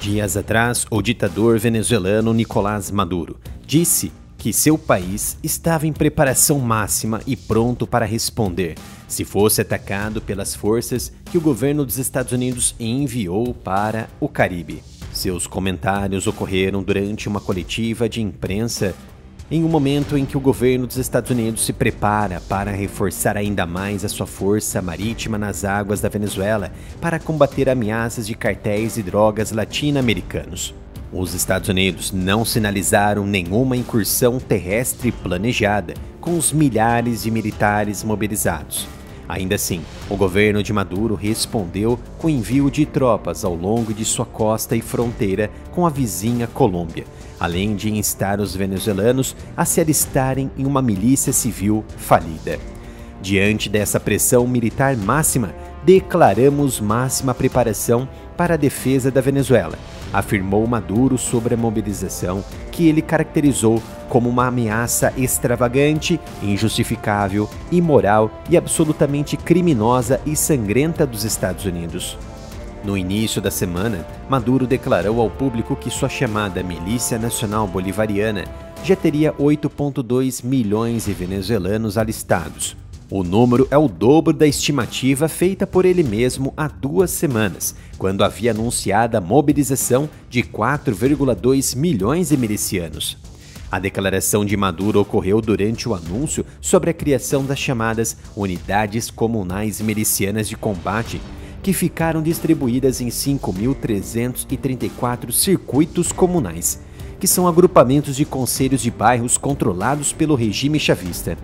Dias atrás, o ditador venezuelano Nicolás Maduro disse que seu país estava em preparação máxima e pronto para responder se fosse atacado pelas forças que o governo dos Estados Unidos enviou para o Caribe. Seus comentários ocorreram durante uma coletiva de imprensa em um momento em que o governo dos Estados Unidos se prepara para reforçar ainda mais a sua força marítima nas águas da Venezuela para combater ameaças de cartéis de drogas latino-americanos. Os Estados Unidos não sinalizaram nenhuma incursão terrestre planejada com os milhares de militares mobilizados. Ainda assim, o governo de Maduro respondeu com envio de tropas ao longo de sua costa e fronteira com a vizinha Colômbia, além de instar os venezuelanos a se alistarem em uma milícia civil falida. Diante dessa pressão militar máxima, declaramos máxima preparação para a defesa da Venezuela, afirmou Maduro sobre a mobilização que ele caracterizou como uma ameaça extravagante, injustificável, imoral e absolutamente criminosa e sangrenta dos Estados Unidos. No início da semana, Maduro declarou ao público que sua chamada Milícia Nacional Bolivariana já teria 8,2 milhões de venezuelanos alistados. O número é o dobro da estimativa feita por ele mesmo há 2 semanas, quando havia anunciado a mobilização de 4,2 milhões de milicianos. A declaração de Maduro ocorreu durante o anúncio sobre a criação das chamadas Unidades Comunais Milicianas de Combate, que ficaram distribuídas em 5.334 circuitos comunais, que são agrupamentos de conselhos de bairros controlados pelo regime chavista.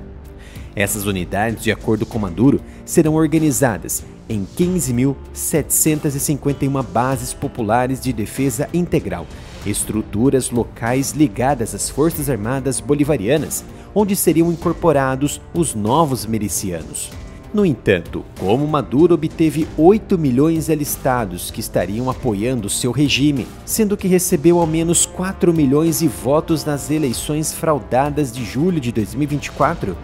Essas unidades, de acordo com Maduro, serão organizadas em 15.751 bases populares de defesa integral, estruturas locais ligadas às Forças Armadas Bolivarianas, onde seriam incorporados os novos milicianos. No entanto, como Maduro obteve 8 milhões de alistados que estariam apoiando seu regime, sendo que recebeu ao menos 4 milhões de votos nas eleições fraudadas de julho de 2024,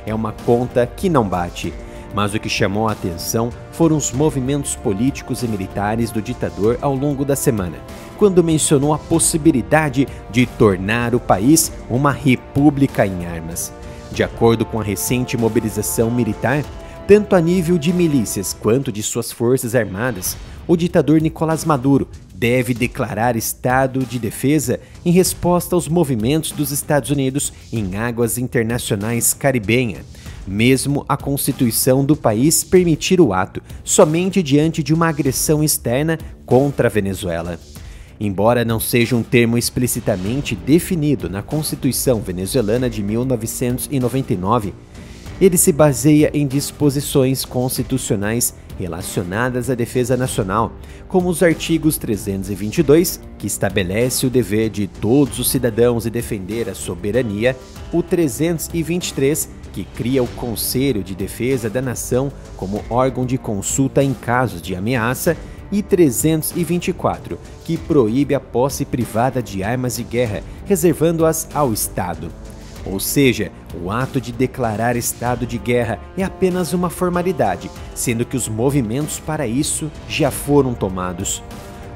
é uma conta que não bate. Mas o que chamou a atenção foram os movimentos políticos e militares do ditador ao longo da semana, quando mencionou a possibilidade de tornar o país uma república em armas. De acordo com a recente mobilização militar, tanto a nível de milícias quanto de suas forças armadas, o ditador Nicolás Maduro deve declarar estado de defesa em resposta aos movimentos dos Estados Unidos em águas internacionais caribenhas, mesmo a Constituição do país permitir o ato somente diante de uma agressão externa contra a Venezuela. Embora não seja um termo explicitamente definido na Constituição venezuelana de 1999, ele se baseia em disposições constitucionais relacionadas à defesa nacional, como os artigos 322, que estabelece o dever de todos os cidadãos de defender a soberania, o 323, que cria o Conselho de Defesa da Nação como órgão de consulta em casos de ameaça, e 324, que proíbe a posse privada de armas de guerra, reservando-as ao Estado. Ou seja, o ato de declarar estado de guerra é apenas uma formalidade, sendo que os movimentos para isso já foram tomados.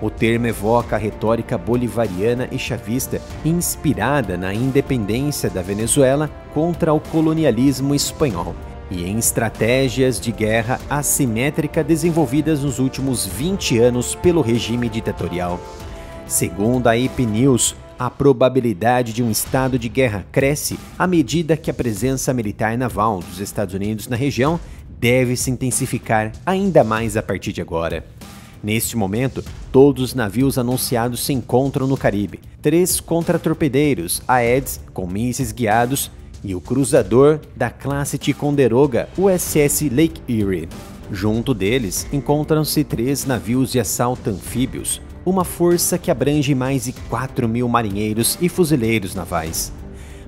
O termo evoca a retórica bolivariana e chavista inspirada na independência da Venezuela contra o colonialismo espanhol e em estratégias de guerra assimétrica desenvolvidas nos últimos 20 anos pelo regime ditatorial. Segundo a AP News, a probabilidade de um estado de guerra cresce à medida que a presença militar naval dos Estados Unidos na região deve se intensificar ainda mais a partir de agora. Neste momento, todos os navios anunciados se encontram no Caribe, 3 contratorpedeiros Aedes com mísseis guiados e o cruzador da classe Ticonderoga USS Lake Erie. Junto deles, encontram-se 3 navios de assalto anfíbios, uma força que abrange mais de 4.000 marinheiros e fuzileiros navais.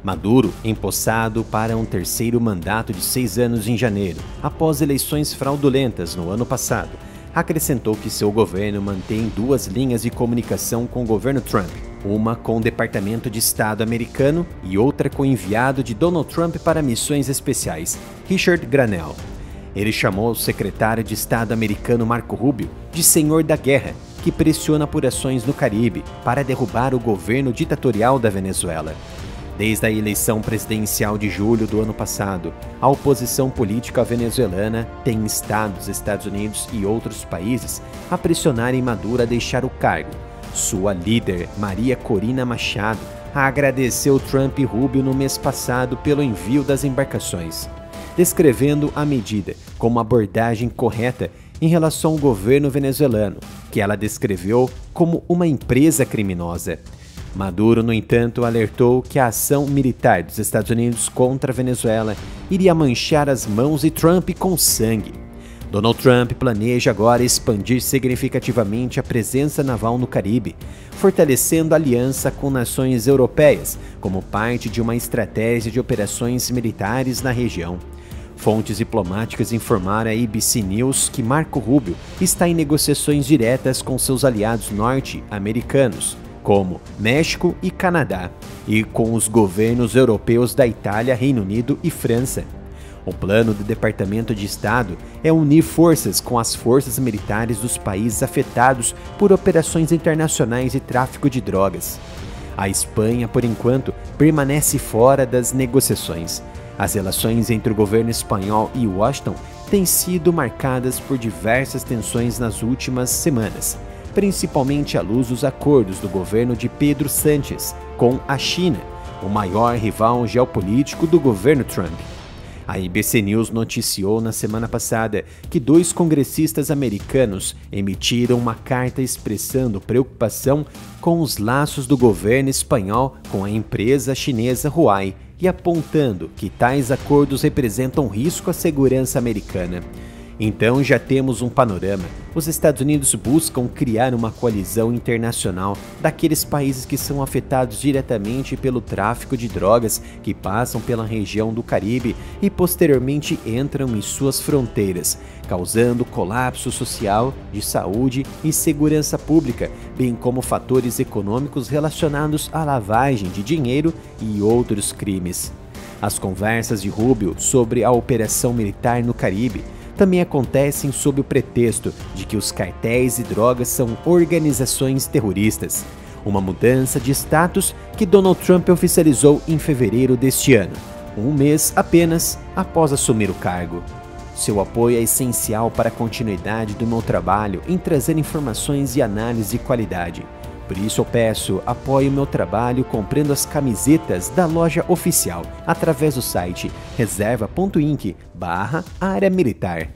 Maduro, empossado para um terceiro mandato de 6 anos em janeiro, após eleições fraudulentas no ano passado, acrescentou que seu governo mantém 2 linhas de comunicação com o governo Trump, uma com o Departamento de Estado americano e outra com o enviado de Donald Trump para missões especiais, Richard Grenell. Ele chamou o secretário de Estado americano Marco Rubio de Senhor da Guerra, que pressiona por ações no Caribe para derrubar o governo ditatorial da Venezuela. Desde a eleição presidencial de julho do ano passado, a oposição política venezuelana tem instado os Estados Unidos e outros países a pressionarem Maduro a deixar o cargo. Sua líder, Maria Corina Machado, agradeceu Trump e Rubio no mês passado pelo envio das embarcações, descrevendo a medida como abordagem correta em relação ao governo venezuelano, que ela descreveu como uma empresa criminosa. Maduro, no entanto, alertou que a ação militar dos Estados Unidos contra a Venezuela iria manchar as mãos de Trump com sangue. Donald Trump planeja agora expandir significativamente a presença naval no Caribe, fortalecendo a aliança com nações europeias como parte de uma estratégia de operações militares na região. Fontes diplomáticas informaram à ABC News que Marco Rubio está em negociações diretas com seus aliados norte-americanos, como México e Canadá, e com os governos europeus da Itália, Reino Unido e França. O plano do Departamento de Estado é unir forças com as forças militares dos países afetados por operações internacionais de tráfico de drogas. A Espanha, por enquanto, permanece fora das negociações. As relações entre o governo espanhol e Washington têm sido marcadas por diversas tensões nas últimas semanas, principalmente à luz dos acordos do governo de Pedro Sánchez com a China, o maior rival geopolítico do governo Trump. A ABC News noticiou na semana passada que 2 congressistas americanos emitiram uma carta expressando preocupação com os laços do governo espanhol com a empresa chinesa Huawei e apontando que tais acordos representam risco à segurança americana. Então já temos um panorama. Os Estados Unidos buscam criar uma coalizão internacional daqueles países que são afetados diretamente pelo tráfico de drogas que passam pela região do Caribe e posteriormente entram em suas fronteiras, causando colapso social, de saúde e segurança pública, bem como fatores econômicos relacionados à lavagem de dinheiro e outros crimes. As conversas de Rubio sobre a operação militar no Caribe também acontecem sob o pretexto de que os cartéis de drogas são organizações terroristas, uma mudança de status que Donald Trump oficializou em fevereiro deste ano, um mês apenas após assumir o cargo. Seu apoio é essencial para a continuidade do meu trabalho em trazer informações e análise de qualidade. Por isso eu peço, apoie o meu trabalho comprando as camisetas da loja oficial através do site reserva.inc/área militar.